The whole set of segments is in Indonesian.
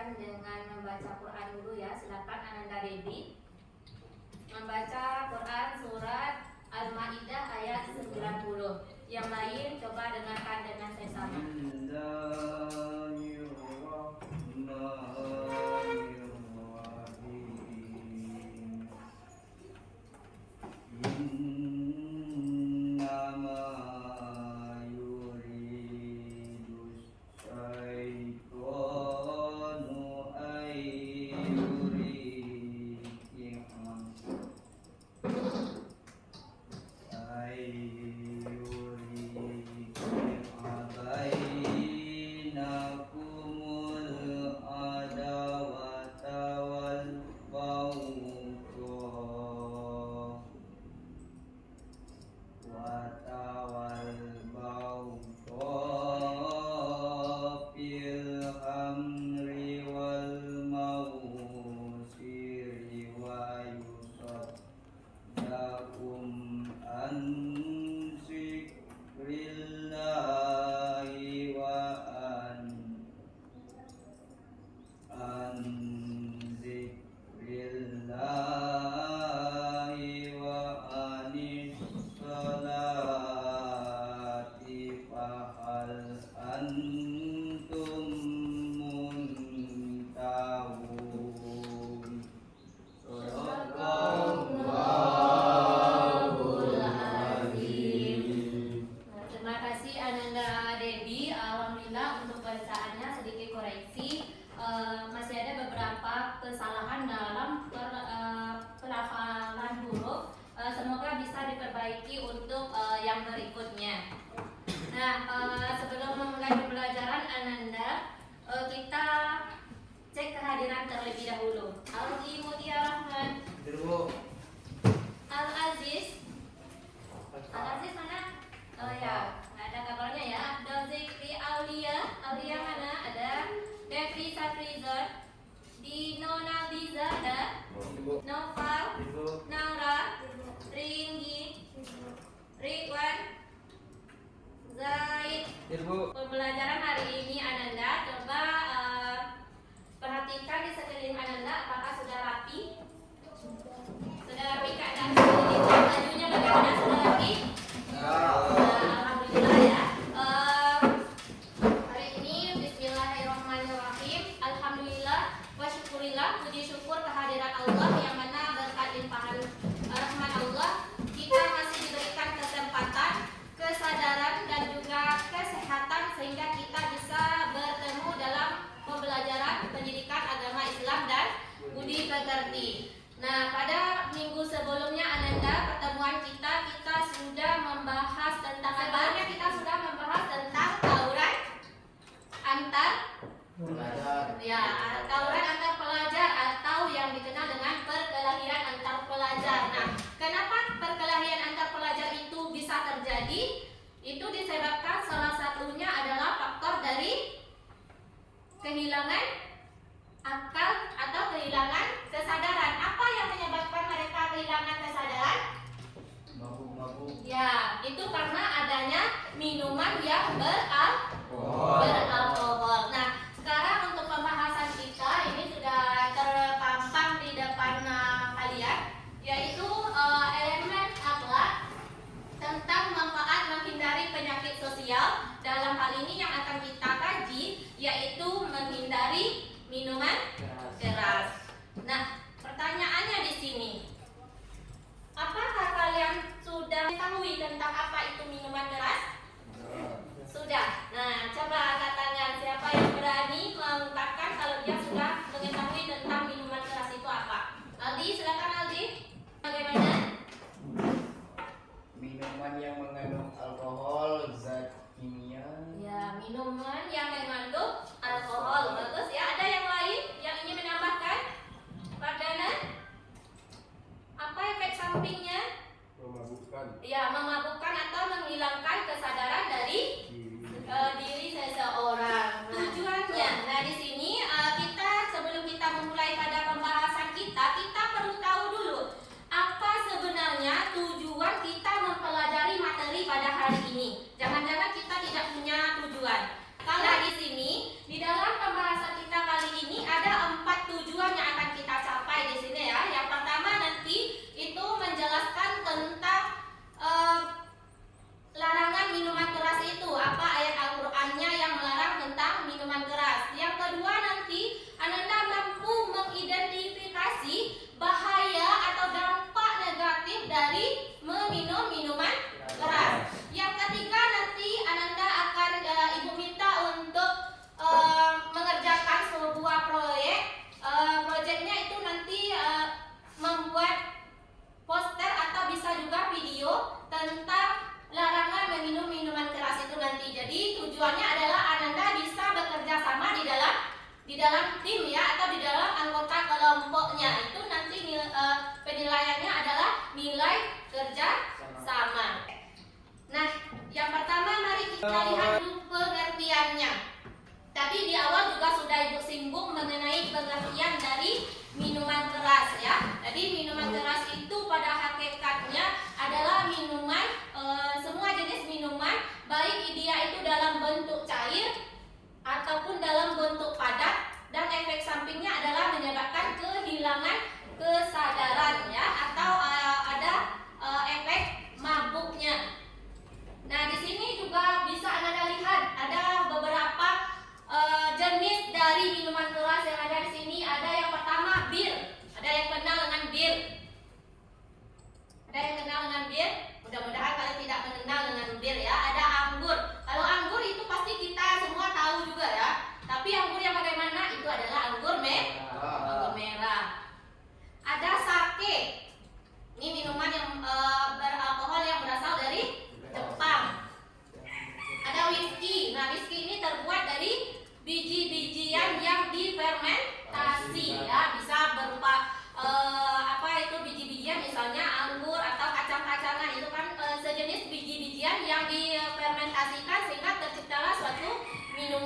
dimulaikan dengan membaca Quran dulu ya. Silakan Ananda Debi membaca Quran surat Al-Maidah ayat 90. Yang lain coba dengarkan dengan sesama. Masih ada beberapa kesalahan dalam pelafalan huruf. Semoga bisa diperbaiki untuk yang berikutnya. Nah, sebelum memulai pembelajaran Ananda, kita cek kehadiran terlebih dahulu. Aldi Mutia Rahman, Al-Aziz mana? Oh ya, nggak ada kabarnya ya. Abdul Zikri Aulia mana? Ada. Devi Safrizon, Dino Nabiza ada, Noval, Naura, Ringgi, Ridwan, Zaid. Pembelajaran hari ini Ananda, coba perhatikan di sekeliling Ananda apakah sudah rapi? Sudah rapi keadaan sekeliling, bajunya bagaimana, sudah rapi? Alhamdulillah ya. Alhamdulillah, puji syukur kehadiran Allah yang mana berkat limpahan rahmat Allah kita masih diberikan kesempatan, kesadaran dan juga kesehatan sehingga kita bisa bertemu dalam pembelajaran pendidikan agama Islam dan budi pekerti. Nah, pada minggu sebelumnya Ananda, pertemuan kita sudah membahas tentang sebelumnya kita sudah membahas tentang tawuran antar pelajar. Ya, tawuran antar pelajar atau yang dikenal dengan perkelahian antar pelajar. Nah, kenapa perkelahian antar pelajar itu bisa terjadi? Itu disebabkan salah satunya adalah faktor dari kehilangan akal atau kehilangan kesadaran. Apa yang menyebabkan mereka kehilangan kesadaran? Mabuk. Ya, itu karena adanya minuman yang beralkohol. Nah, sekarang untuk pembahasan kita ini sudah terpampang di depan kalian, yaitu elemen akhlak tentang manfaat menghindari penyakit sosial. Dalam hal ini yang akan kita kaji yaitu menghindari minuman keras. Nah, pertanyaannya di sini, apakah kalian sudah mengetahui tentang apa itu minuman keras? Sudah. Nah, coba angkat tangan siapa yang berani mengungkapkan kalau dia sudah mengetahui tentang minuman keras itu apa. Aldi, silakan Aldi. Bagaimana? Minuman yang mengandung alkohol, zat kimia. Ya, minuman yang mengandung alkohol. Bagus ya. Ada yang lain yang ingin menambahkan? Pak Dana? Apa efek sampingnya? Memabukkan. Ya, memabukkan atau menghilangkan kesadaran dari diri seseorang. Tujuannya, nah di sini kita sebelum kita memulai pada pembahasan kita perlu tahu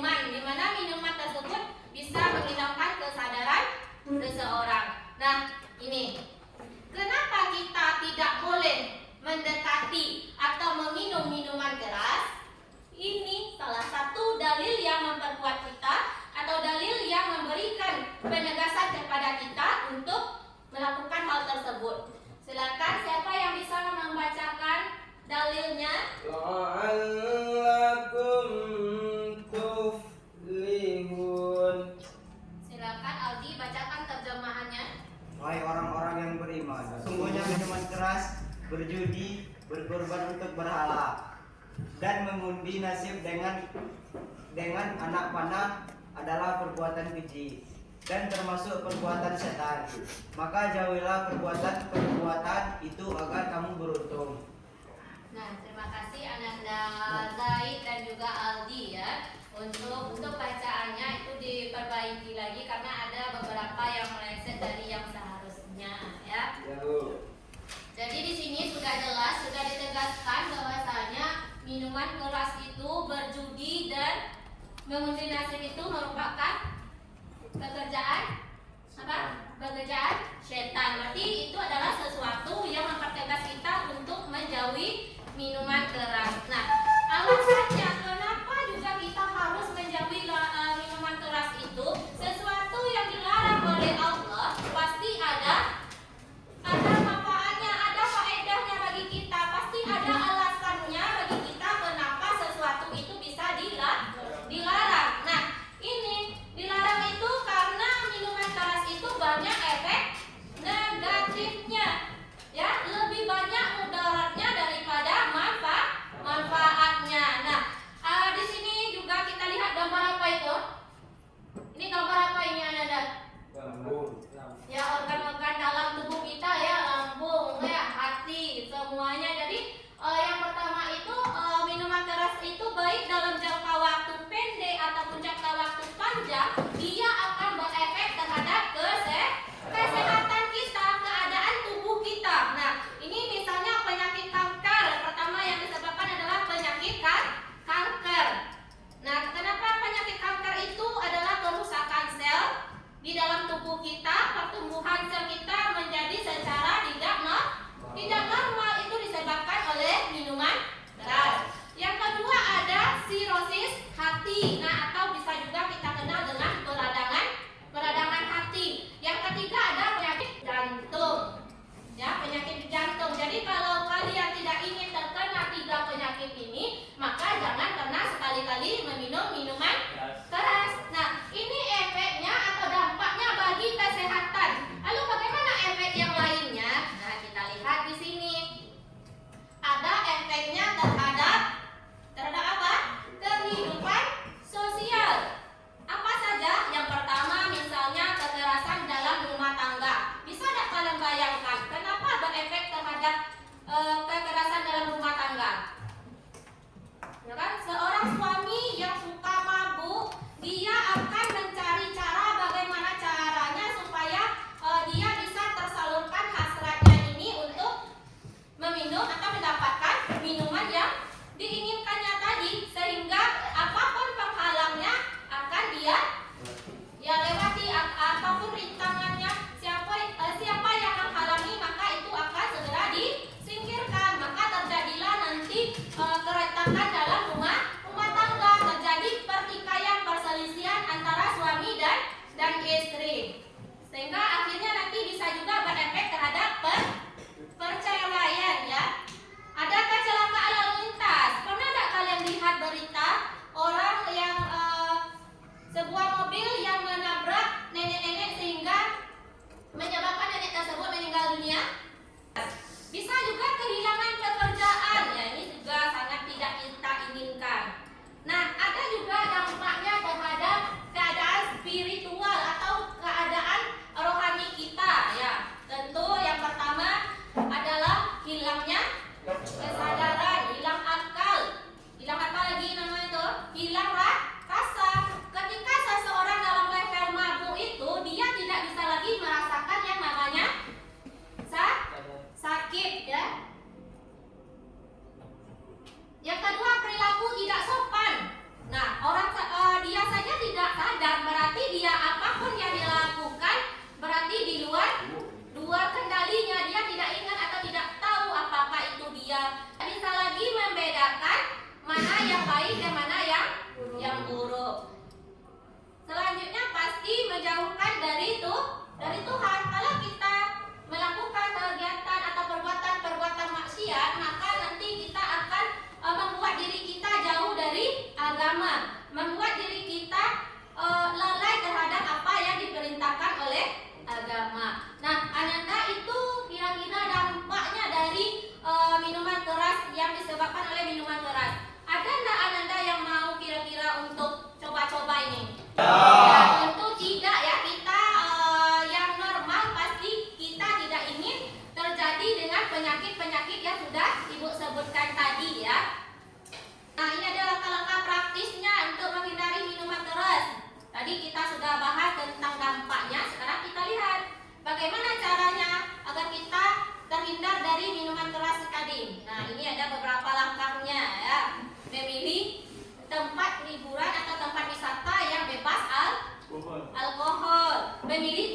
minuman, di mana minuman tersebut bisa menghilangkan kesadaran seseorang. Nah, ini kenapa kita tidak boleh mendekati atau meminum minuman keras? Ini salah satu dalil yang memperkuat kita atau dalil yang memberikan penegasan kepada kita untuk melakukan hal tersebut. Silakan siapa yang bisa membacakan dalilnya? La'allakum tuflihun. Silakan Aldi bacakan terjemahannya. Wahai orang-orang yang beriman, sesungguhnya minuman keras, berjudi, berkorban untuk berhala, dan mengundi nasib dengan anak panah adalah perbuatan keji dan termasuk perbuatan setan. Maka jauhilah perbuatan itu agar kamu beruntung. Nah, terima kasih Ananda, Zaid dan juga Aldi ya. Untuk bacaannya itu diperbaiki lagi karena ada beberapa yang meleset dari yang seharusnya ya. Ya, Bu. Jadi di sini sudah jelas, sudah ditegaskan bahwasanya minuman keras itu berjudi dan mengundi nasib itu merupakan pekerjaan apa? Pekerjaan setan. Berarti itu adalah sesuatu yang mempertegas kita untuk menjauhi minuman keras. Nah, alasannya kenapa juga kita harus menjauhi minuman keras itu? Sesuatu yang dilarang oleh Allah pasti ada manfaatnya, ada faedahnya bagi kita, pasti ada alasannya bagi kita kenapa sesuatu itu bisa dilarang. Nah, ini dilarang itu karena minuman keras itu banyak efek negatifnya, ya, lebih banyak mudaratnya daripada manfaatnya. Nah, di sini juga kita lihat gambar apa itu? Ini gambar apa ini Ananda? Lambung. Ya, organ-organ dalam tubuh kita ya, lambung, ya, hati, semuanya. Jadi yang pertama itu minuman keras itu baik dalam jangka waktu pendek ataupun jangka waktu panjang, dia akan berefek terhadap kesehatan kita, keadaan tubuh kita. Nah, ini misalnya penyakit kanker, pertama yang disebabkan adalah penyakit kanker. Nah, kenapa penyakit kanker itu adalah kerusakan sel di dalam tubuh kita, pertumbuhan sel kita menjadi secara tidak normal, itu disebabkan oleh minuman keras. Yang kedua ada sirosis hati, nah atau bisa juga kita kenal dengan peradangan hati. Yang ketiga ada penyakit jantung, ya, penyakit jantung. Jadi kalau kalian tidak ingin terkena 3 penyakit ini, maka jangan pernah sekali-kali meminum minuman keras. Nah, ini efeknya atau dampaknya bagi kesehatan. Lalu bagaimana efek yang lainnya? Nah, kita lihat di sini. Ada efeknya terhadap apa? Kehidupan sosial.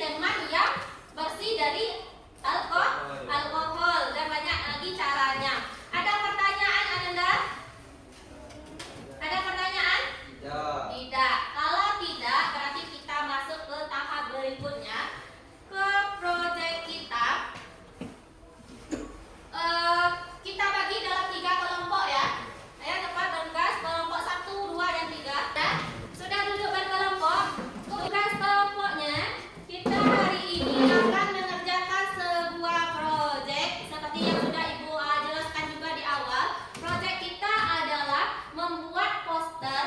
minuman yang bersih dari alkohol dan banyak lagi caranya. Ada pertanyaan Ananda? Ada pertanyaan? Tidak. Kalau tidak, berarti kita masuk ke tahap berikutnya, ke proyek kita. Kita bagi dalam 3 kelompok ya. Ayo cepat bergas, kelompok 1, 2, dan 3. Dan sudah duduk berkelompok. Tugas kelompoknya, kita hari ini akan mengerjakan sebuah proyek seperti yang sudah Ibu jelaskan juga di awal. Proyek kita adalah membuat poster.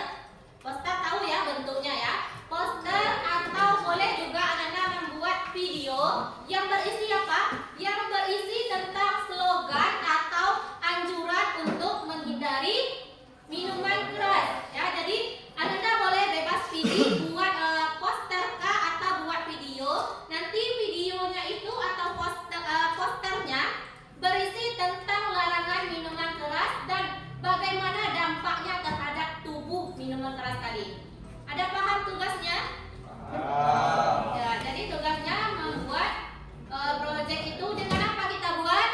Poster tahu ya bentuknya ya. Poster atau boleh juga Anda membuat video yang berisi apa? Yang berisi tentang slogan atau anjuran untuk menghindari minuman keras. Ya, jadi Anda boleh bebas pilih buat poster kah atau buat video. Nanti videonya itu atau posternya berisi tentang larangan minuman keras dan bagaimana dampaknya terhadap tubuh minuman keras tadi. Ada paham tugasnya? Ya, jadi tugasnya membuat proyek itu dengan apa kita buat?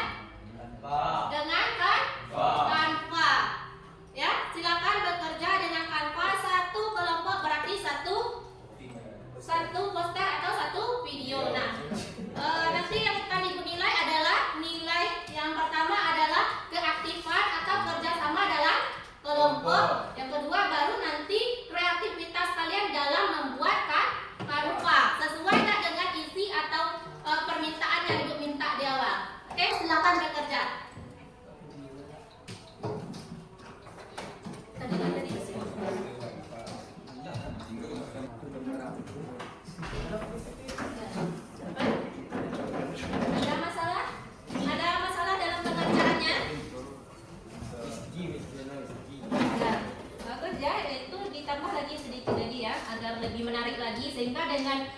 Dengan Canva. Ya, silakan bekerja dengan Canva. 1 kelompok berarti satu poster atau 1 video. Nah, nanti yang akan Ibu nilai adalah nilai yang pertama adalah keaktifan atau kerjasama dalam kelompok. Yang kedua baru nanti kreativitas kalian dalam membuat Canva. Sesuai nggak dengan isi atau permintaan yang Ibu minta di awal. Oke, silakan bekerja. Ada masalah? Ada masalah dalam pengerjaannya? Ya, bagus ya. Itu ditambah lagi sedikit lagi ya, agar lebih menarik lagi sehingga dengan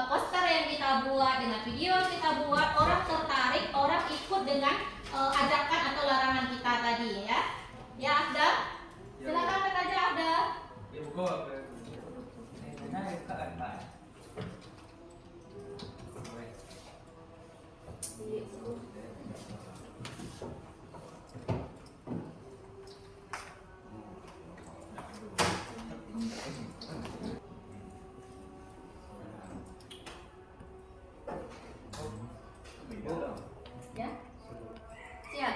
poster yang kita buat, dengan video yang kita buat, orang tertarik, orang ikut dengan ajakan atau larangan kita tadi ya. Ya, Afda, silakan bekerja Afda. Ya, siap.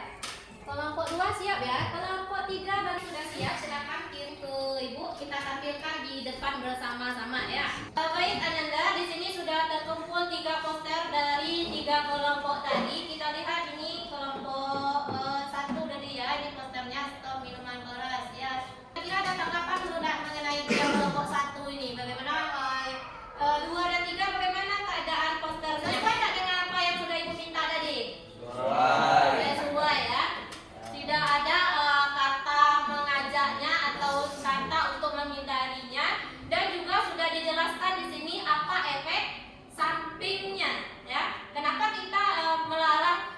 Kelompok 2 siap ya. Kelompok 3 baru sudah siap. Silakan kirim ke Ibu. Kita tampilkan di depan bersama-sama ya. Baik Ananda, di sini sudah terkumpul 3 poster dari 3 kelompok tadi. Kita lihat ini kelompok 1 tadi ya. Ini posternya stop minuman keras ya. Kira ada tanggapan sudah mengenai kelompok 1 ini? Bagaimana 2 dan 3 bagaimana keadaan poster? Sesuai tak dengan apa yang sudah Ibu minta tadi? Sesuai ya. Tidak ada kata mengajaknya atau kata untuk menghindarinya, dan juga sudah dijelaskan di sini apa efek sampingnya ya. Kenapa kita melarang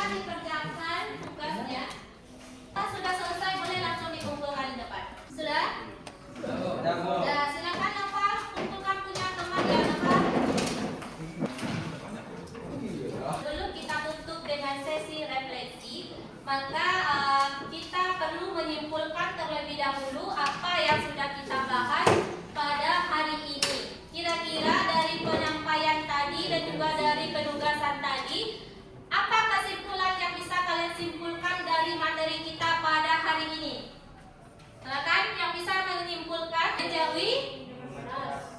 silakan dikerjakan tugasnya. Sudah selesai, boleh langsung dikumpulkan di depan. Sudah? Sudah, silakan apa? Kumpulkan punya teman ya, apa? Dulu kita tutup dengan sesi refleksi. Maka kita perlu menyimpulkan terlebih dahulu apa yang sudah kita bahas pada hari ini. Kira-kira dari penyampaian tadi dan juga dari penugasan tadi, apa kesimpulan yang bisa kalian simpulkan dari materi kita pada hari ini? Silakan yang bisa menyimpulkan. Menjauhi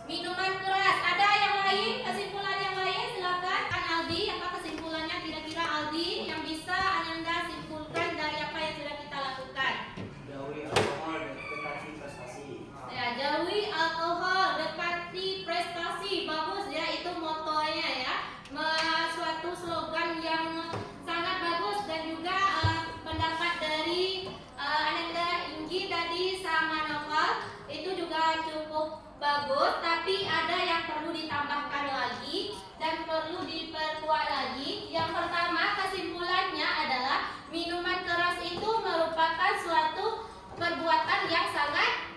minuman keras. Ada yang lain? Kesimpulan yang lain? Silakan. Aldi, apa kesimpulannya kira-kira Aldi yang bisa Ananda simpulkan dari apa yang sudah kita lakukan? Jauhi alkohol, dekati prestasi. Ya, jauhi alkohol, dekati prestasi. Bagus ya, itu motonya ya. Suatu slogan yang sangat bagus dan juga pendapat dari Ananda Inggi tadi sama Novel itu juga cukup bagus, tapi ada yang perlu ditambahkan lagi dan perlu diperkuat lagi. Yang pertama, kesimpulannya adalah minuman keras itu merupakan suatu perbuatan yang sangat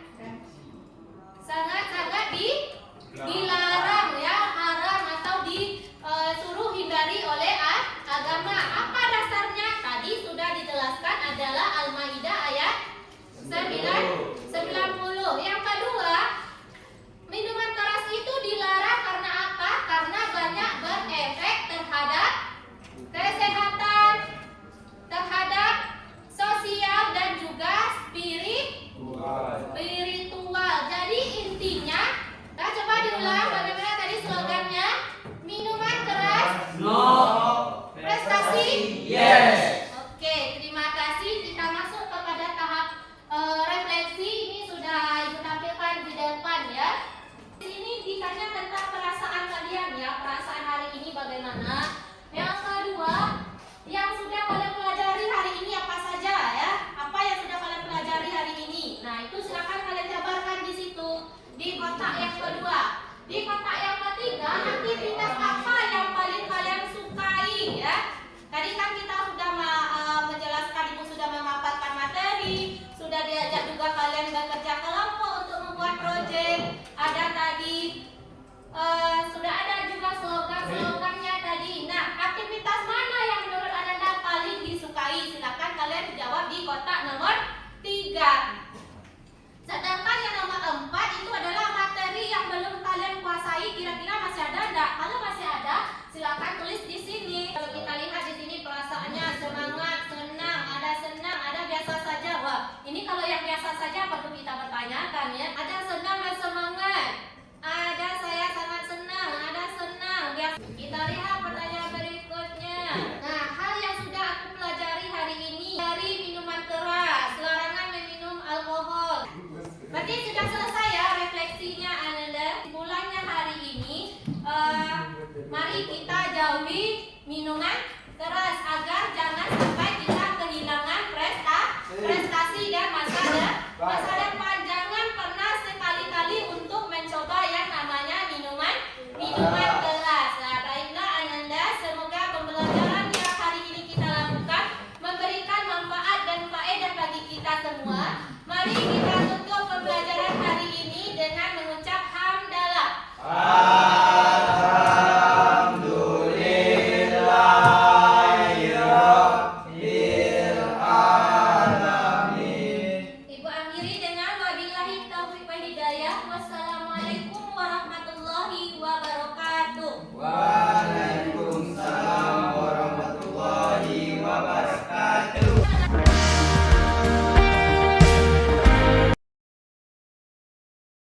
dilarang ya, haram atau disuruh hindari oleh agama. Apa dasarnya? Tadi sudah dijelaskan, adalah Al-Maidah ayat 90. Yang kedua, minuman keras itu dilarang karena apa? Karena banyak berefek terhadap kesehatan, terhadap sosial dan juga spiritual. Jadi intinya, coba diulang bagaimana tadi slogannya? Minuman keras, No. prestasi, Yes. Oke, terima kasih. Kita masuk kepada tahap refleksi. Ini sudah Ibu tampilkan di depan ya. Di sini ditanya tentang perasaan kalian ya. Perasaan hari ini bagaimana? Yang kedua, yang sudah kalian pelajari hari ini apa saja ya? Apa yang sudah kalian pelajari hari ini? Nah, itu silakan kalian jabarkan di situ di kotak yang kedua. Di kotak yang ketiga, aktivitas apa yang paling kalian sukai ya? Tadi kan kita sudah menjelaskan, Ibu sudah memaparkan materi, sudah diajak juga kalian bekerja kelompok untuk membuat proyek. Ada tadi sudah ada juga slogan-slogannya tadi. Nah, aktivitas mana yang menurut Anda paling disukai? Silakan kalian jawab di kotak nomor 3. Sedangkan yang nomor 4 itu adalah materi yang belum kalian kuasai. Kira-kira masih ada enggak? Kalau masih ada, silakan tulis di sini. Kalau kita lihat di sini perasaannya semangat, senang, ada biasa saja. Wah, ini kalau yang biasa saja perlu kita pertanyakan ya. Ada senang dan semangat. Ada saya sangat senang, ada senang. Biasa. Kita lihat pertanyaan berikutnya. Nah, hal yang sudah aku pelajari hari ini dari minuman keras, larangan meminum alkohol. Berarti sudah selesai ya refleksinya Ananda. Bulannya hari ini, mari kita jauhi minuman keras.